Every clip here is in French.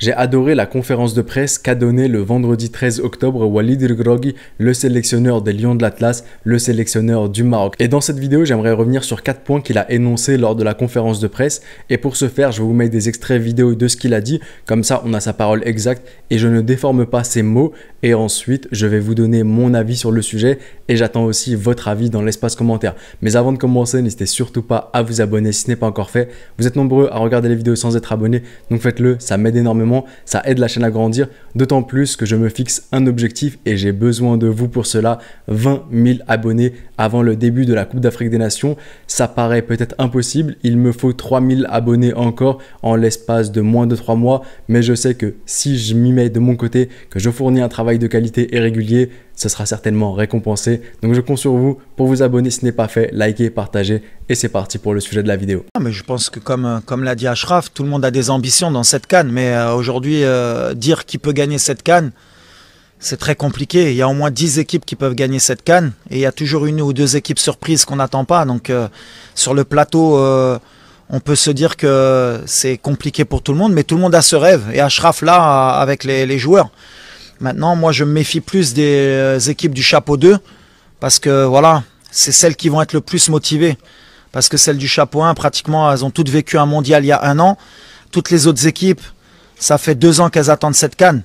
J'ai adoré la conférence de presse qu'a donnée le vendredi 13 octobre Walid Regragui, le sélectionneur des Lions de l'Atlas, le sélectionneur du Maroc. Et dans cette vidéo, j'aimerais revenir sur 4 points qu'il a énoncés lors de la conférence de presse. Et pour ce faire, je vais vous mettre des extraits vidéo de ce qu'il a dit. Comme ça, on a sa parole exacte et je ne déforme pas ses mots. Et ensuite, je vais vous donner mon avis sur le sujet et j'attends aussi votre avis dans l'espace commentaire. Mais avant de commencer, n'hésitez surtout pas à vous abonner si ce n'est pas encore fait. Vous êtes nombreux à regarder les vidéos sans être abonnés, donc faites-le, ça m'aide énormément. Ça aide la chaîne à grandir, d'autant plus que je me fixe un objectif et j'ai besoin de vous pour cela, 20 000 abonnés avant le début de la Coupe d'Afrique des Nations. Ça paraît peut-être impossible, il me faut 3 000 abonnés encore en l'espace de moins de 3 mois, mais je sais que si je m'y mets de mon côté, que je fournis un travail de qualité et régulier, ce sera certainement récompensé. Donc je compte sur vous pour vous abonner si ce n'est pas fait, liker, partager et c'est parti pour le sujet de la vidéo. Mais je pense que comme l'a dit Achraf, tout le monde a des ambitions dans cette CAN, mais aujourd'hui dire qui peut gagner cette CAN, c'est très compliqué. Il y a au moins 10 équipes qui peuvent gagner cette CAN et il y a toujours une ou deux équipes surprises qu'on n'attend pas. Donc sur le plateau, on peut se dire que c'est compliqué pour tout le monde, mais tout le monde a ce rêve et Achraf là avec les joueurs. Maintenant, moi, je me méfie plus des équipes du chapeau 2 parce que voilà, c'est celles qui vont être le plus motivées. Parce que celles du chapeau 1, pratiquement, elles ont toutes vécu un mondial il y a 1 an. Toutes les autres équipes, ça fait 2 ans qu'elles attendent cette CAN.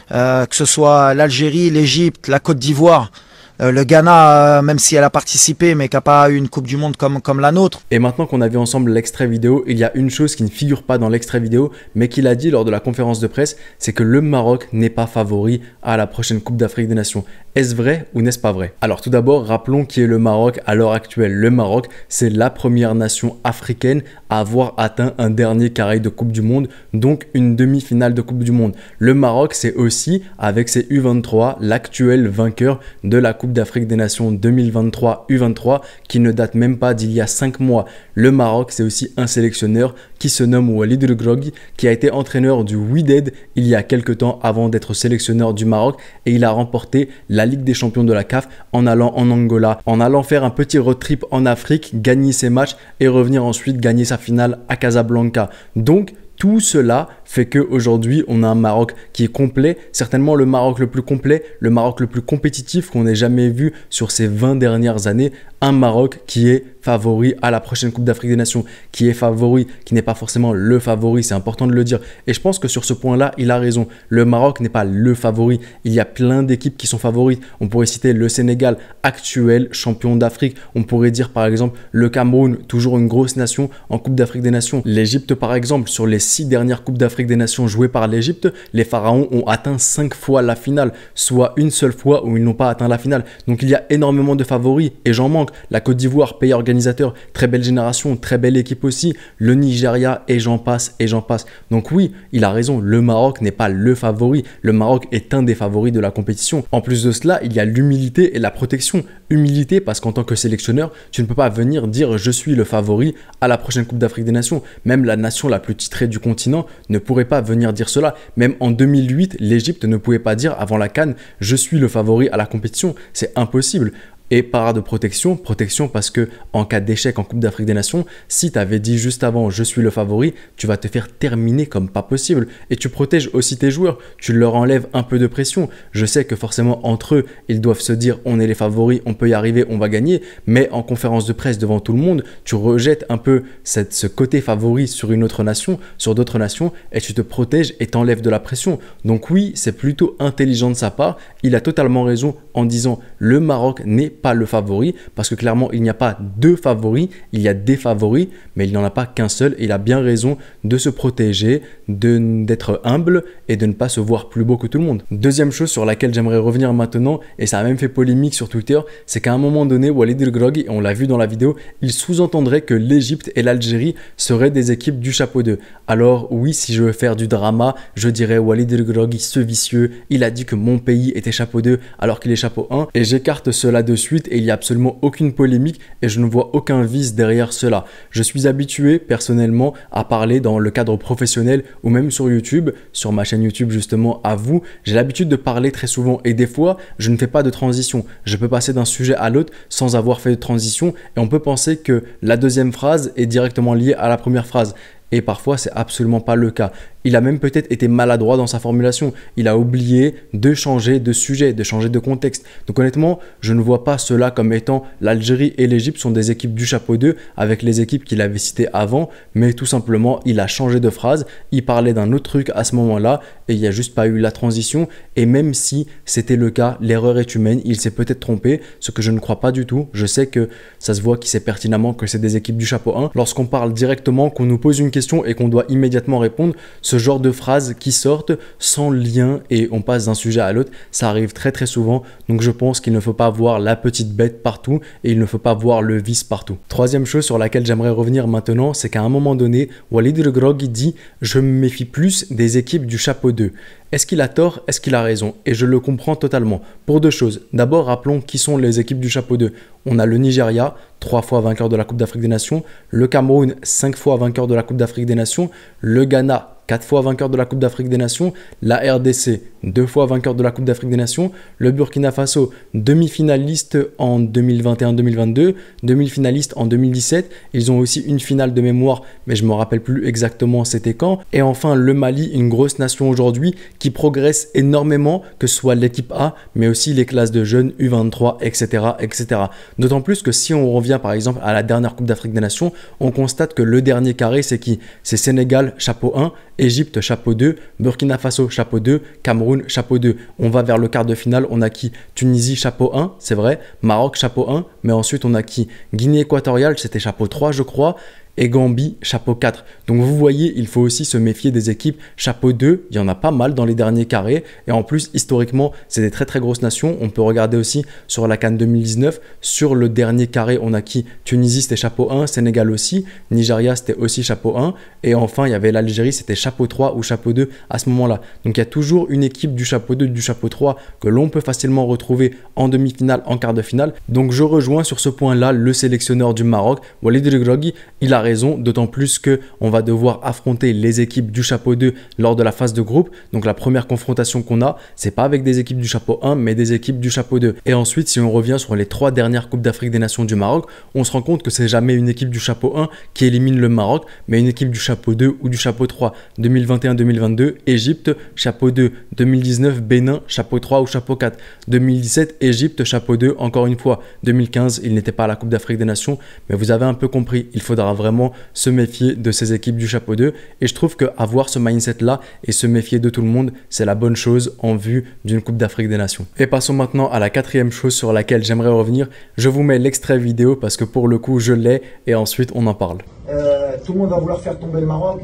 Que ce soit l'Algérie, l'Égypte, la Côte d'Ivoire, le Ghana, même si elle a participé, mais qui n'a pas eu une Coupe du Monde comme la nôtre. Et maintenant qu'on a vu ensemble l'extrait vidéo, il y a une chose qui ne figure pas dans l'extrait vidéo, mais qu'il a dit lors de la conférence de presse, c'est que le Maroc n'est pas favori à la prochaine Coupe d'Afrique des Nations. Est-ce vrai ou n'est-ce pas vrai? Alors tout d'abord, rappelons qui est le Maroc à l'heure actuelle. Le Maroc, c'est la première nation africaine à avoir atteint un dernier carré de Coupe du Monde, donc une demi-finale de Coupe du Monde. Le Maroc, c'est aussi, avec ses U23, l'actuel vainqueur de la Coupe d'Afrique des Nations 2023 U23 qui ne date même pas d'il y a 5 mois. Le Maroc, c'est aussi un sélectionneur qui se nomme Walid Regragui, qui a été entraîneur du Wydad il y a quelques temps avant d'être sélectionneur du Maroc et il a remporté la Ligue des champions de la CAF en allant en Angola, en allant faire un petit road trip en Afrique, gagner ses matchs et revenir ensuite gagner sa finale à Casablanca. Donc, tout cela fait qu'aujourd'hui, on a un Maroc qui est complet, certainement le Maroc le plus complet, le Maroc le plus compétitif qu'on ait jamais vu sur ces 20 dernières années. Un Maroc qui est favori à la prochaine Coupe d'Afrique des Nations, qui est favori, qui n'est pas forcément le favori, c'est important de le dire. Et je pense que sur ce point-là, il a raison. Le Maroc n'est pas le favori. Il y a plein d'équipes qui sont favorites. On pourrait citer le Sénégal, actuel champion d'Afrique. On pourrait dire par exemple le Cameroun, toujours une grosse nation en Coupe d'Afrique des Nations. L'Égypte par exemple, sur les 6 dernières Coupes d'Afrique des Nations jouées par l'Égypte, les Pharaons ont atteint 5 fois la finale, soit une seule fois où ils n'ont pas atteint la finale. Donc il y a énormément de favoris et j'en manque. La Côte d'Ivoire, pays organisateur, très belle génération, très belle équipe aussi. Le Nigeria et j'en passe et j'en passe. Donc oui, il a raison, le Maroc n'est pas le favori. Le Maroc est un des favoris de la compétition. En plus de cela, il y a l'humilité et la protection. Humilité parce qu'en tant que sélectionneur, tu ne peux pas venir dire je suis le favori à la prochaine Coupe d'Afrique des Nations. Même la nation la plus titrée du continent ne pourrait pas venir dire cela. Même en 2008, l'Égypte ne pouvait pas dire avant la CAN je suis le favori à la compétition. C'est impossible. Et par de protection parce que en cas d'échec en Coupe d'Afrique des Nations, si tu avais dit juste avant je suis le favori, tu vas te faire terminer comme pas possible. Et tu protèges aussi tes joueurs, tu leur enlèves un peu de pression. Je sais que forcément entre eux, ils doivent se dire on est les favoris, on peut y arriver, on va gagner. Mais en conférence de presse devant tout le monde, tu rejettes un peu ce côté favori sur une autre nation, sur d'autres nations et tu te protèges et t'enlèves de la pression. Donc oui, c'est plutôt intelligent de sa part. Il a totalement raison en disant le Maroc n'est pas le favori parce que clairement il n'y a pas deux favoris, il y a des favoris mais il n'y en a pas qu'un seul et il a bien raison de se protéger, d'être humble et de ne pas se voir plus beau que tout le monde. Deuxième chose sur laquelle j'aimerais revenir maintenant et ça a même fait polémique sur Twitter, c'est qu'à un moment donné Walid Regragui, et on l'a vu dans la vidéo, il sous-entendrait que l'Égypte et l'Algérie seraient des équipes du chapeau 2. Alors oui, si je veux faire du drama, je dirais Walid Regragui ce vicieux, il a dit que mon pays était chapeau 2 alors qu'il est chapeau 1 et j'écarte cela de suite et il n'y a absolument aucune polémique et je ne vois aucun vice derrière cela. Je suis habitué personnellement à parler dans le cadre professionnel ou même sur YouTube, sur ma chaîne YouTube justement à vous, j'ai l'habitude de parler très souvent et des fois je ne fais pas de transition. Je peux passer d'un sujet à l'autre sans avoir fait de transition et on peut penser que la deuxième phrase est directement liée à la première phrase. Et parfois, c'est absolument pas le cas. Il a même peut-être été maladroit dans sa formulation. Il a oublié de changer de sujet, de changer de contexte. Donc honnêtement, je ne vois pas cela comme étant l'Algérie et l'Égypte sont des équipes du chapeau 2 avec les équipes qu'il avait citées avant, mais tout simplement, il a changé de phrase, il parlait d'un autre truc à ce moment-là et il n'y a juste pas eu la transition. Et même si c'était le cas, l'erreur est humaine, il s'est peut-être trompé, ce que je ne crois pas du tout. Je sais que ça se voit qu'il sait pertinemment que c'est des équipes du chapeau 1. Lorsqu'on parle directement, qu'on nous pose une question et qu'on doit immédiatement répondre, ce genre de phrases qui sortent sans lien et on passe d'un sujet à l'autre, ça arrive très très souvent. Donc je pense qu'il ne faut pas voir la petite bête partout et il ne faut pas voir le vice partout. Troisième chose sur laquelle j'aimerais revenir maintenant, c'est qu'à un moment donné, Walid Regragui dit « Je me méfie plus des équipes du chapeau 2 ». Est-ce qu'il a tort? Est-ce qu'il a raison? Et je le comprends totalement. Pour deux choses. D'abord, rappelons qui sont les équipes du chapeau 2. On a le Nigeria, 3 fois vainqueur de la Coupe d'Afrique des Nations. Le Cameroun, 5 fois vainqueur de la Coupe d'Afrique des Nations. Le Ghana, 4 fois vainqueur de la Coupe d'Afrique des Nations. La RDC, 2 fois vainqueur de la Coupe d'Afrique des Nations. Le Burkina Faso, demi-finaliste en 2021-2022. Demi-finaliste en 2017. Ils ont aussi une finale de mémoire, mais je ne me rappelle plus exactement c'était quand. Et enfin, le Mali, une grosse nation aujourd'hui, qui progresse énormément, que ce soit l'équipe A, mais aussi les classes de jeunes, U23, etc. etc. D'autant plus que si on revient par exemple à la dernière Coupe d'Afrique des Nations, on constate que le dernier carré, c'est qui? C'est Sénégal, chapeau 1, Égypte, chapeau 2, Burkina Faso, chapeau 2, Cameroun, chapeau 2. On va vers le quart de finale, on a qui? Tunisie, chapeau 1, c'est vrai, Maroc, chapeau 1, mais ensuite on a qui? Guinée équatoriale, c'était chapeau 3, je crois, et Gambie, chapeau 4. Donc vous voyez, il faut aussi se méfier des équipes chapeau 2, il y en a pas mal dans les derniers carrés, et en plus, historiquement, c'est des très très grosses nations. On peut regarder aussi sur la CAN 2019, sur le dernier carré, on a qui? Tunisie, c'était chapeau 1, Sénégal aussi, Nigeria, c'était aussi chapeau 1, et enfin, il y avait l'Algérie, c'était chapeau 3 ou chapeau 2 à ce moment-là. Donc il y a toujours une équipe du chapeau 2, du chapeau 3 que l'on peut facilement retrouver en demi-finale, en quart de finale. Donc je rejoins sur ce point-là le sélectionneur du Maroc, Walid Regragui. Il a raison, d'autant plus qu'on va devoir affronter les équipes du chapeau 2 lors de la phase de groupe. Donc la première confrontation qu'on a, c'est pas avec des équipes du chapeau 1, mais des équipes du chapeau 2. Et ensuite, si on revient sur les 3 dernières Coupes d'Afrique des Nations du Maroc, on se rend compte que c'est jamais une équipe du chapeau 1 qui élimine le Maroc, mais une équipe du chapeau 2 ou du chapeau 3. 2021-2022, Égypte, chapeau 2. 2019, Bénin, chapeau 3 ou chapeau 4. 2017, Égypte, chapeau 2, encore une fois. 2015, il n'était pas à la Coupe d'Afrique des Nations, mais vous avez un peu compris, il faudra vraiment se méfier de ces équipes du chapeau 2 et je trouve qu'avoir ce mindset là et se méfier de tout le monde, c'est la bonne chose en vue d'une Coupe d'Afrique des Nations. Et passons maintenant à la quatrième chose sur laquelle j'aimerais revenir. Je vous mets l'extrait vidéo parce que pour le coup je l'ai et ensuite on en parle. Tout le monde va vouloir faire tomber le Maroc.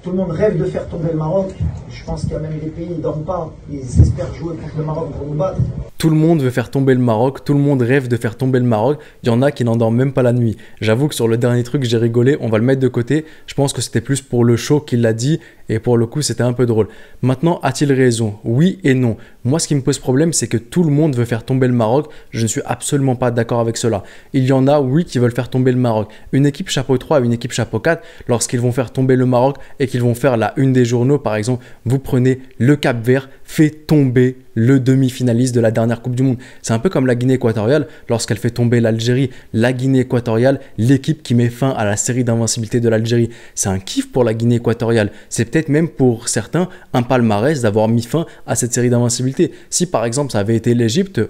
Tout le monde rêve de faire tomber le Maroc. Je pense qu'il y a même des pays qui ne dorment pas. Ils espèrent jouer contre le Maroc pour nous battre. Tout le monde veut faire tomber le Maroc, tout le monde rêve de faire tomber le Maroc. Il y en a qui n'en dorment même pas la nuit. J'avoue que sur le dernier truc, j'ai rigolé, on va le mettre de côté. Je pense que c'était plus pour le show qu'il l'a dit et pour le coup, c'était un peu drôle. Maintenant, a-t-il raison? Oui et non. Moi, ce qui me pose problème, c'est que tout le monde veut faire tomber le Maroc. Je ne suis absolument pas d'accord avec cela. Il y en a, oui, qui veulent faire tomber le Maroc. Une équipe chapeau 3 et une équipe chapeau 4, lorsqu'ils vont faire tomber le Maroc et qu'ils vont faire la une des journaux, par exemple, vous prenez le Cap-Vert, fait tomber le demi-finaliste de la dernière Coupe du Monde. C'est un peu comme la Guinée équatoriale, lorsqu'elle fait tomber l'Algérie. La Guinée équatoriale, l'équipe qui met fin à la série d'invincibilité de l'Algérie. C'est un kiff pour la Guinée équatoriale. C'est peut-être même pour certains un palmarès d'avoir mis fin à cette série d'invincibilité. Si par exemple ça avait été l'Égypte,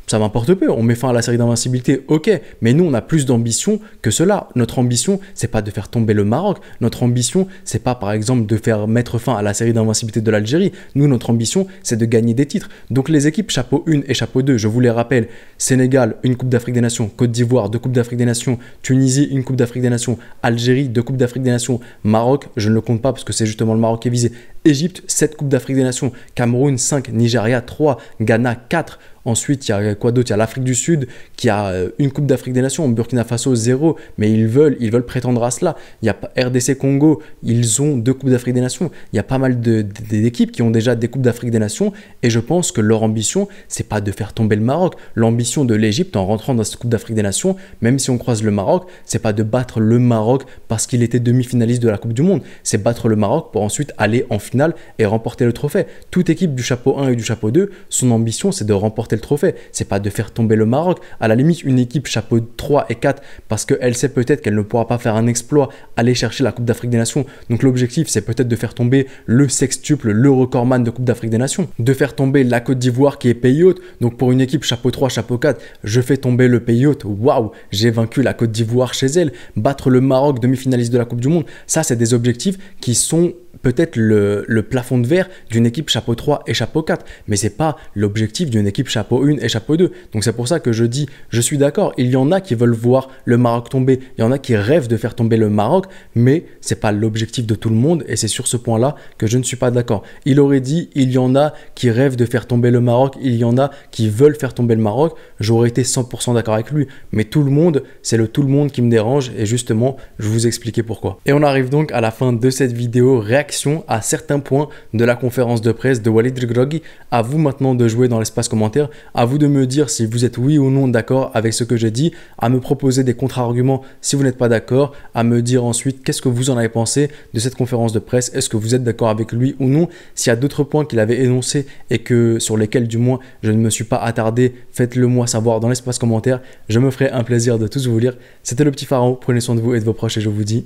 ça m'importe peu, on met fin à la série d'invincibilité, ok, mais nous on a plus d'ambition que cela. Notre ambition, c'est pas de faire tomber le Maroc, notre ambition, c'est pas par exemple de faire mettre fin à la série d'invincibilité de l'Algérie. Nous, notre ambition, c'est de gagner des titres. Donc les équipes chapeau 1 et chapeau 2, je vous les rappelle, Sénégal, une Coupe d'Afrique des Nations, Côte d'Ivoire, 2 Coupes d'Afrique des Nations, Tunisie, une Coupe d'Afrique des Nations, Algérie, 2 Coupes d'Afrique des Nations, Maroc, je ne le compte pas parce que c'est justement le Maroc qui est visé, Égypte, 7 Coupes d'Afrique des Nations, Cameroun, 5, Nigeria, 3, Ghana, 4. Ensuite, il y a quoi d'autre? Il y a l'Afrique du Sud qui a une Coupe d'Afrique des Nations, Burkina Faso 0, mais ils veulent prétendre à cela. Il y a RDC Congo, ils ont 2 Coupes d'Afrique des Nations. Il y a pas mal d'équipes qui ont déjà des Coupes d'Afrique des Nations et je pense que leur ambition, c'est pas de faire tomber le Maroc. L'ambition de l'Égypte en rentrant dans cette Coupe d'Afrique des Nations, même si on croise le Maroc, c'est pas de battre le Maroc parce qu'il était demi-finaliste de la Coupe du Monde. C'est battre le Maroc pour ensuite aller en finale et remporter le trophée. Toute équipe du chapeau 1 et du chapeau 2, son ambition, c'est de remporter remporter le trophée. C'est pas de faire tomber le Maroc. À la limite, une équipe chapeau 3 et 4 parce qu'elle sait peut-être qu'elle ne pourra pas faire un exploit, aller chercher la Coupe d'Afrique des Nations. Donc l'objectif, c'est peut-être de faire tomber le sextuple, le recordman de Coupe d'Afrique des Nations. De faire tomber la Côte d'Ivoire qui est pays hôte. Donc pour une équipe chapeau 3, chapeau 4, je fais tomber le pays hôte. Waouh, j'ai vaincu la Côte d'Ivoire chez elle. Battre le Maroc, demi-finaliste de la Coupe du Monde. Ça, c'est des objectifs qui sont peut-être le plafond de verre d'une équipe chapeau 3 et chapeau 4, mais c'est pas l'objectif d'une équipe chapeau 1 et chapeau 2. Donc c'est pour ça que je dis, je suis d'accord, il y en a qui veulent voir le Maroc tomber, il y en a qui rêvent de faire tomber le Maroc, mais c'est pas l'objectif de tout le monde et c'est sur ce point-là que je ne suis pas d'accord. Il aurait dit, il y en a qui rêvent de faire tomber le Maroc, il y en a qui veulent faire tomber le Maroc, j'aurais été 100% d'accord avec lui, mais tout le monde, c'est le tout le monde qui me dérange et justement, je vais vous expliquer pourquoi. Et on arrive donc à la fin de cette vidéo, réaction à certains points de la conférence de presse de Walid Regragui. À vous maintenant de jouer dans l'espace commentaire, à vous de me dire si vous êtes oui ou non d'accord avec ce que j'ai dit, à me proposer des contre-arguments si vous n'êtes pas d'accord, à me dire ensuite qu'est-ce que vous en avez pensé de cette conférence de presse, est-ce que vous êtes d'accord avec lui ou non. S'il y a d'autres points qu'il avait énoncés et que sur lesquels du moins je ne me suis pas attardé, faites-le moi savoir dans l'espace commentaire, je me ferai un plaisir de tous vous lire. C'était le petit pharaon, prenez soin de vous et de vos proches et je vous dis...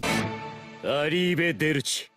Arrivederci.